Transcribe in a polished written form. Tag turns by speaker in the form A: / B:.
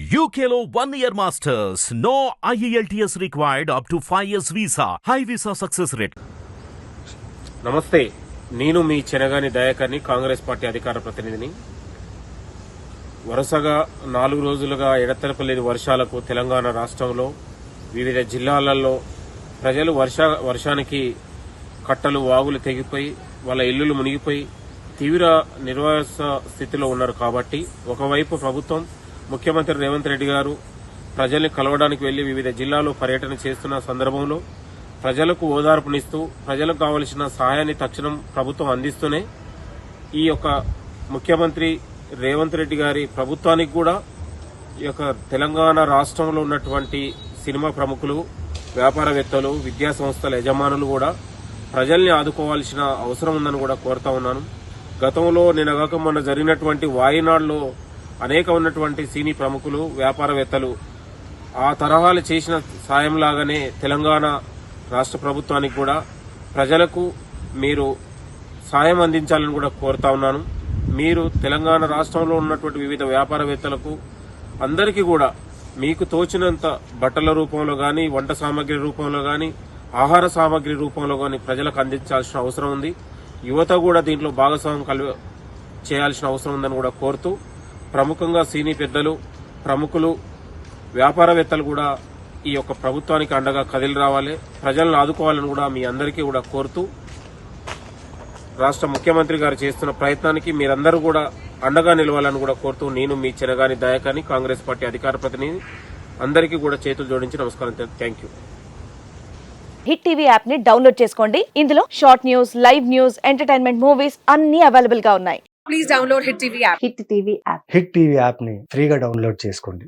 A: UKLO 1 year masters. No IELTS required up to 5 years visa. High visa success rate.
B: నమస్తే, నేను మీ Chenagani దయాకర్ని, Congress party అధికార ప్రతినిధిని. వరుసగా 4 రోజులుగా ఎడతెరపలేని వర్షాలకు తెలంగాణ రాష్ట్రంలో వివిధ జిల్లాలలో ప్రజలు వర్షానికి కట్టలు వాగులు తెగిపోయి వాళ్ళ ఇళ్లు మునిగిపోయి తీవ్ర నిర్వాస స్థితిలో ఉన్నారు. కాబట్టి ఒకవైపు ప్రభుత్వం, ముఖ్యమంత్రి రేవంత్ రెడ్డి గారు ప్రజల్ని కలవడానికి వెళ్లి వివిధ జిల్లాల్లో పర్యటన చేస్తున్న సందర్భంలో ప్రజలకు ఓదార్పునిస్తూ ప్రజలకు కావలసిన సహాయాన్ని తక్షణం ప్రభుత్వం అందిస్తూనే ఈ యొక్క ముఖ్యమంత్రి రేవంత్ రెడ్డి గారి ప్రభుత్వానికి కూడా ఈ యొక్క తెలంగాణ రాష్ట్రంలో ఉన్నటువంటి సినిమా ప్రముఖులు, వ్యాపారవేత్తలు, విద్యా సంస్థల యజమానులు కూడా ప్రజల్ని ఆదుకోవాల్సిన అవసరం ఉందని కూడా కోరుతా ఉన్నాను. గతంలో నిన్నగాక మొన్న జరిగినటువంటి వాయినాడులో అనేక ఉన్నటువంటి సినీ ప్రముఖులు, వ్యాపారవేత్తలు ఆ తరహాలు చేసిన సాయంలాగానే తెలంగాణ రాష్ట్ర ప్రభుత్వానికి కూడా ప్రజలకు మీరు సాయం అందించాలని కూడా కోరుతా ఉన్నాను. మీరు తెలంగాణ రాష్ట్రంలో ఉన్నటువంటి వివిధ వ్యాపారవేత్తలకు అందరికీ కూడా మీకు తోచినంత బట్టల రూపంలో గాని, వంట సామాగ్రి రూపంలో గాని, ఆహార సామాగ్రి రూపంలో గాని ప్రజలకు అందించాల్సిన అవసరం ఉంది. యువత కూడా దీంట్లో భాగస్వామ్యం చేయాల్సిన అవసరం ఉందని కూడా కోరుతూ, ప్రముఖంగా సినీ పెద్దలు, ప్రముఖులు, వ్యాపారవేత్తలు కూడా ఈ యొక్క ప్రభుత్వానికి అండగా కదిలి రావాలి, ప్రజలను ఆదుకోవాలని కూడా మీ అందరికీ కూడా కోరుతూ, రాష్ట్ర ముఖ్యమంత్రి గారు చేస్తున్న ప్రయత్నానికి మీరందరూ కూడా అండగా నిలవాలని కూడా కోరుతూ, నేను మీ చెనగాని దయాకర్ని, కాంగ్రెస్ పార్టీ అధికార ప్రతినిధి. అందరికీ కూడా చేతులు జోడించి నమస్కారం. Thank you.
C: Hit TV app ని డౌన్లోడ్ చేసుకోండి. ఇందులో short news, live news, entertainment movies అన్ని అవైలబుల్ గా ఉన్నాయి. Please download hit TV app.
D: Hit TV app ని ఫ్రీగా డౌన్లోడ్ చేసుకోండి.